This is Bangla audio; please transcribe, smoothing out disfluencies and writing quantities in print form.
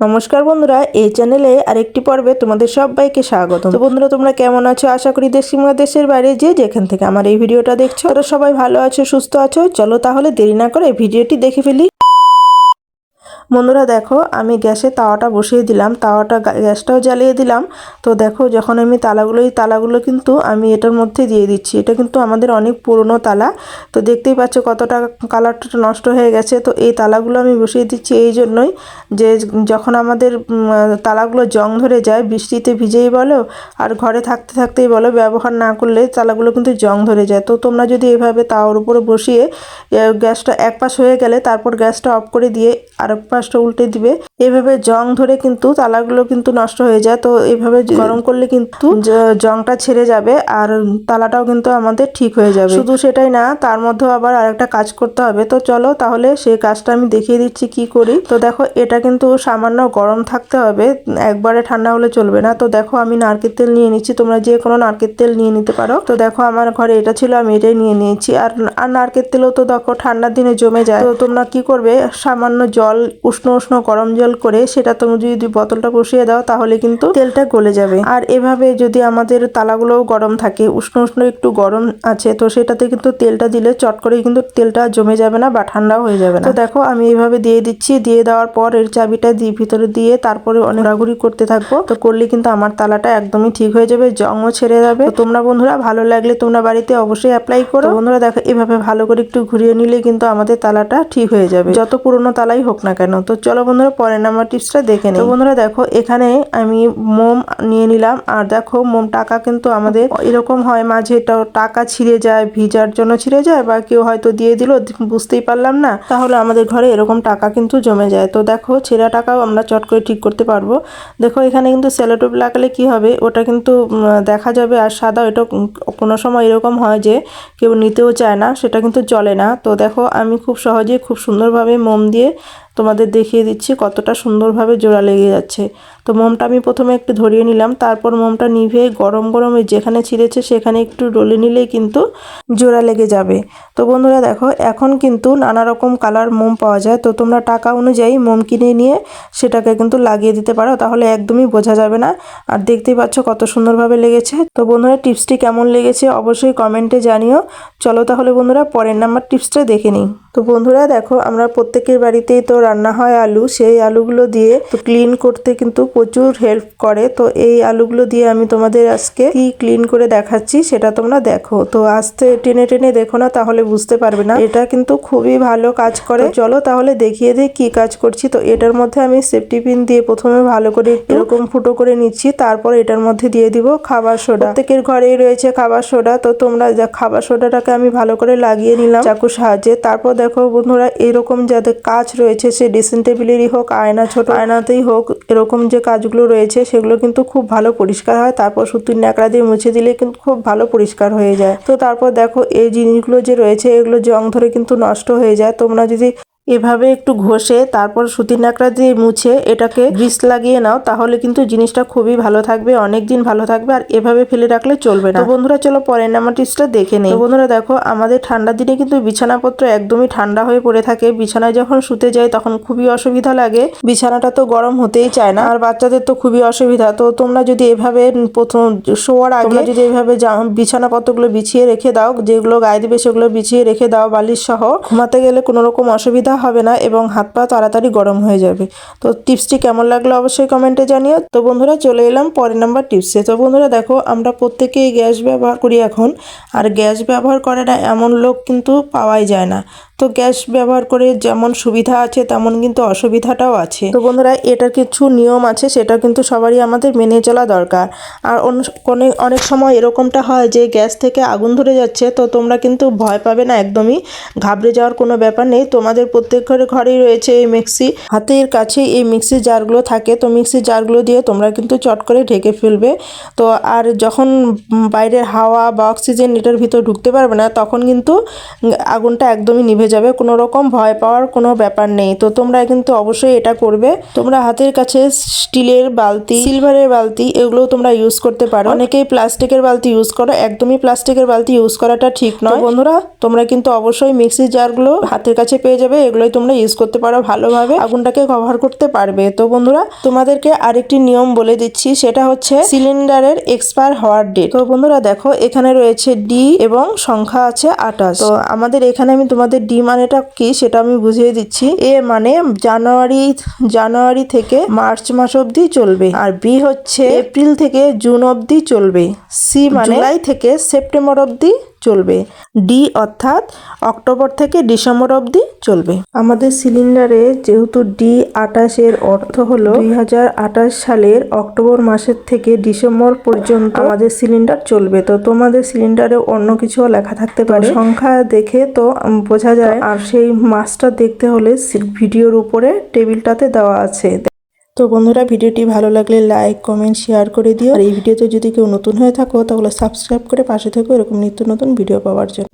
নমস্কার বন্ধুরা, এই চ্যানেলে আরেকটি পর্বে তোমাদের সবাইকে স্বাগত। তো বন্ধুরা, তোমরা কেমন আছো? আশা করি দেশ কিংবা দেশের বাইরে যে যেখান থেকে আমার এই ভিডিওটা দেখছো তোমরা সবাই ভালো আছো, সুস্থ আছো। চলো তাহলে দেরি না করে ভিডিওটি দেখে ফেলি। বন্ধুরা দেখো, আমি গ্যাসে তাওয়াটা বসিয়ে দিলাম, গ্যাসটাও জ্বালিয়ে দিলাম। তো দেখো, যখন আমি তালাগুলো কিন্তু আমি এটার মধ্যে দিয়ে দিচ্ছি। এটা কিন্তু আমাদের অনেক পুরনো তালা। তো দেখতেই পাচ্ছ কতটা কালারটা নষ্ট হয়ে গেছে। তো এই তালাগুলো আমি বসিয়ে দিচ্ছি এই জন্যই যে যখন আমাদের তালাগুলো জং ধরে যায়, বৃষ্টিতে ভিজেই বলো আর ঘরে থাকতেই বলো, ব্যবহার না করলে তালাগুলো কিন্তু জং ধরে যায়। তো তোমরা যদি এভাবে তাওয়ার উপরে বসিয়ে গ্যাসটা এক পাশ হয়ে গেলে তারপর গ্যাসটা অফ করে দিয়ে আরেক পাশটা উল্টে দিবে, এভাবে জং ধরে কিন্তু তালাগুলো কিন্তু নষ্ট হয়ে যায়। তো এইভাবে গরম করলে কিন্তু জংটা ছেড়ে যাবে আর তালাটাও কিন্তু আমাদের ঠিক হয়ে যাবে। শুধু সেটাই না, তার মধ্যেও আবার আরেকটা কাজ করতে হবে। তো চলো তাহলে সেই কাজটা আমি দেখিয়ে দিচ্ছি কি করি। তো দেখো, এটা কিন্তু সামান্য গরম থাকতে হবে, একবারে ঠান্ডা হলে চলবে না। তো দেখো, আমি নারকেল তেল নিয়ে নিচ্ছি, তোমরা যে কোনো নারকেল তেল নিয়ে নিতে পারো। তো দেখো, আমার ঘরে এটা ছিল, আমি এটাই নিয়ে নিয়েছি। আর নারকেল তেলও তো দেখো ঠান্ডার দিনে জমে যায়। তো তোমরা কি করবে, সামান্য জল, উষ্ণ গরম জল করে সেটা তুমি যদি বোতলটা বসিয়ে দাও তাহলে কিন্তু তেলটা গলে যাবে। আর এভাবে যদি আমাদের তালাগুলোও গরম থাকে, উষ্ণ একটু গরম আছে, তো সেটাতে কিন্তু তেলটা দিলে চট করে কিন্তু তেলটা জমে যাবে না বা ঠান্ডাও হয়ে যাবে না। তো দেখো, আমি এইভাবে দিয়ে দিচ্ছি। দিয়ে দেওয়ার পর এর চাবিটা দিয়ে ভিতরে দিয়ে তারপরে অনেক ঘোরাঘুরি করতে থাকবো। তো করলে কিন্তু আমার তালাটা একদমই ঠিক হয়ে যাবে, জংও ছেড়ে যাবে। তো তোমরা বন্ধুরা, ভালো লাগলে তোমরা বাড়িতে অবশ্যই অ্যাপ্লাই করো। বন্ধুরা দেখো, এভাবে ভালো করে একটু ঘুরিয়ে নিলে কিন্তু আমাদের তালাটা ঠিক হয়ে যাবে, যত পুরনো তালাই হোক না কেন। তো চলো বন্ধুরা, পরের নাম্বার টিপসটা দেখে নিই। তো বন্ধুরা দেখো, এখানে আমি মোম নিয়ে নিলাম। আর দেখো, মোম টাকা কিন্তু আমাদের এরকম হয় মাঝে টাকা ছিঁড়ে যায়, ভিজার জন্য ছিঁড়ে যায়, বা কেউ হয়তো দিয়ে দিল বুঝতেই পারলাম না, তাহলে আমাদের ঘরে এরকম টাকা কিন্তু জমে যায়। তো দেখো, ছেঁড়া টাকাও আমরা চট করে ঠিক করতে পারবো। দেখো, এখানে কিন্তু সেলোটেপ লাগালে কি হবে, ওটা কিন্তু দেখা যাবে আর সাদা। এটা কোনো সময় এরকম হয় যে কেউ নিতেও চায় না, সেটা কিন্তু চলে না। তো দেখো, আমি খুব সহজে খুব সুন্দরভাবে মোম দিয়ে তোমাদের দেখিয়ে দিচ্ছি কতটা সুন্দরভাবে জোড়া লেগে যাচ্ছে। তো মোমটা আমি প্রথমে একটু ধরিয়ে নিলাম, তারপর মোমটা নিভে গরমে যেখানে ছিঁড়েছে সেখানে একটু ডলে নিলেই কিন্তু জোড়া লেগে যাবে। তো বন্ধুরা দেখো, এখন কিন্তু নানা রকম কালার মোম পাওয়া যায়। তো তোমরা টাকা অনুযায়ী মোম কিনে নিয়ে সেটাকে কিন্তু লাগিয়ে দিতে পারো, তাহলে একদমই বোঝা যাবে না। আর দেখতেই পাচ্ছ কত সুন্দরভাবে লেগেছে। তো বন্ধুরা, টিপসটি কেমন লেগেছে অবশ্যই কমেন্টে জানিও। চলো তাহলে বন্ধুরা, পরের নাম্বার টিপসটা দেখে নিই। তো বন্ধুরা দেখো, আমরা প্রত্যেকের বাড়িতেই তো রান্না হয় আলু, সেই আলুগুলো দিয়ে তো ক্লিন করতে কিন্তু প্রচুর হেল্প করে। তো এই আলুগুলো দিয়ে আমি তোমাদের আজকে কি ক্লিন করে দেখাচ্ছি সেটা তোমরা দেখো। তো আস্তে টেনে দেখো না, তাহলে বুঝতে পারবে না। এটা কিন্তু খুবই ভালো কাজ করে। চলো তাহলে দেখিয়ে দিই কি কাজ করছি। তো এটার মধ্যে আমি সেফটি পিন দিয়ে প্রথমে ভালো করে এরকম ফুটো করে নিচ্ছি, তারপর এটার মধ্যে দিয়ে দিব খাবার সোডা। প্রত্যেকের ঘরেই রয়েছে খাবার সোডা। তো তোমরা খাবার সোডাটাকে আমি ভালো করে লাগিয়ে নিলাম চাকুর সাহায্যে। তারপর দেখো বন্ধুরা, এরকম যাদের কাজ রয়েছে, সে ড্রেসিং টেবিলেরই হোক, আয়না, ছোট আয়নাতেই হোক, এরকম যে কাজগুলো রয়েছে সেগুলো কিন্তু খুব ভালো পরিষ্কার হয়। তারপর সুতির ন্যাকড়া দিয়ে মুছে দিলে কিন্তু খুব ভালো পরিষ্কার হয়ে যায়। তো তারপর দেখো, এই জিনিসগুলো যে রয়েছে এগুলো জং ধরে কিন্তু নষ্ট হয়ে যায়। তোমরা যদি এভাবে একটু ঘষে তারপর সুতির ন্যাকড়া দিয়ে মুছে এটাকে গ্রিস লাগিয়ে নাও, তাহলে কিন্তু জিনিসটা খুবই ভালো থাকবে, অনেক দিন ভালো থাকবে। আর এভাবে ফেলে রাখলে চলবে না। তো বন্ধুরা, চলো পরের নাম্বার টিপসটা দেখে নেই। তো বন্ধুরা দেখো, আমাদের ঠান্ডার দিনে কিন্তু বিছানাপত্র একদমই ঠান্ডা হয়ে পড়ে থাকে। বিছানায় যখন শুতে যাই তখন খুবই অসুবিধা লাগে, বিছানাটা তো গরম হতেই চায় না, আর বাচ্চাদের তো খুবই অসুবিধা। তো তোমরা যদি এভাবে প্রথম শোয়ার আগে যদি এইভাবে বিছানাপত্রগুলো বিছিয়ে রেখে দাও, যেগুলো গায়ে দিবে সেগুলো বিছিয়ে রেখে দাও বালিশ সহ, ঘুমাতে গেলে কোনো রকম অসুবিধা হবে না এবং হাত পা তাড়াতাড়ি গরম হয়ে যাবে। তো টিপসটি কেমন লাগলো অবশ্যই কমেন্টে জানিও। তো বন্ধুরা, চলে এলাম পরের নাম্বার টিপসে। তো বন্ধুরা দেখো, আমরা প্রত্যেকেই গ্যাস ব্যবহার করি এখন, আর গ্যাস ব্যবহার করে না এমন লোক কিন্তু পাওয়াই যায় না। তো গ্যাস ব্যবহার করে যেমন সুবিধা আছে তেমন কিন্তু অসুবিধাটাও আছে। তো বন্ধুরা, এটার কিছু নিয়ম আছে, সেটা কিন্তু সবারই আমাদের মেনে চলা দরকার। আর অনেক সময় এরকমটা হয় যে গ্যাস থেকে আগুন ধরে যাচ্ছে, তো তোমরা কিন্তু ভয় পাবে না, একদমই ঘাবড়ে যাওয়ার কোনো ব্যাপার নেই। তোমাদের প্রত্যেক ঘরেই রয়েছে এই মিক্সি, হাতের কাছে এই মিক্সি জারগুলো থাকে। তো মিক্সি জারগুলো দিয়ে তোমরা কিন্তু চট করে ঢেকে ফেলবে। তো আর যখন বাইরের হাওয়া বা অক্সিজেন এটার ভিতর ঢুকতে পারবে না, তখন কিন্তু আগুনটা একদমই নিভে যাবে, কোনো রকম ভয় পাওয়ার কোনো ব্যাপার নেই। তো তোমরা কিন্তু অবশ্যই এটা করবে। তোমরা হাতের কাছে স্টিলের বালতি, সিলভারের বালতি এগুলো তোমরা ইউজ করতে পারো। অনেকেই প্লাস্টিকের বালতি ইউজ করো, একদমই প্লাস্টিকের বালতি ইউজ করাটা ঠিক নয়। বন্ধুরা তোমরা কিন্তু অবশ্যই মিক্সি জারগুলো হাতের কাছে পেয়ে যাবে, এগুলোই তোমরা ইউজ করতে পারো, ভালোভাবে আগুনটাকে কভার করতে পারবে। তো বন্ধুরা তোমাদেরকে আরেকটি নিয়ম বলে দিচ্ছি, সেটা হচ্ছে সিলিন্ডারের এক্সপায়ার হওয়ার ডেট। তো বন্ধুরা দেখো এখানে রয়েছে ডি এবং সংখ্যা আছে 28। তো আমাদের এখানে আমি তোমাদের ডি মানেটা কি সেটা আমি বুঝিয়ে দিচ্ছি। এ মানে জানুয়ারি থেকে মার্চ মাস অবধি চলবে, আর বি হচ্ছে এপ্রিল থেকে জুন অবধি চলবে, সি মানে জুলাই থেকে সেপ্টেম্বর অবধি চলবে, ডি অর্থাৎ অক্টোবর থেকে ডিসেম্বর অবধি চলবে। আমাদের সিলিন্ডারে যেহেতু ডি 28 এর অর্থ হলো 2028 সালের অক্টোবর মাসের থেকে ডিসেম্বর পর্যন্ত আমাদের সিলিন্ডার চলবে। তো তোমাদের সিলিন্ডারে অন্য কিছুও লেখা থাকতে পারে, সংখ্যা দেখে তো বোঝা যায়, আর সেই মাসটা দেখতে হলে ভিডিওর উপরে টেবিলটাতে দেওয়া আছে। তো বন্ধুরা ভিডিওটি ভালো লাগলে লাইক কমেন্ট শেয়ার করে দিও, আর এই ভিডিওতে যদি কেউ নতুন হয়ে থাকো তাহলে সাবস্ক্রাইব করে পাশে থেকো এরকম নিত্য নতুন ভিডিও পাওয়ার জন্য।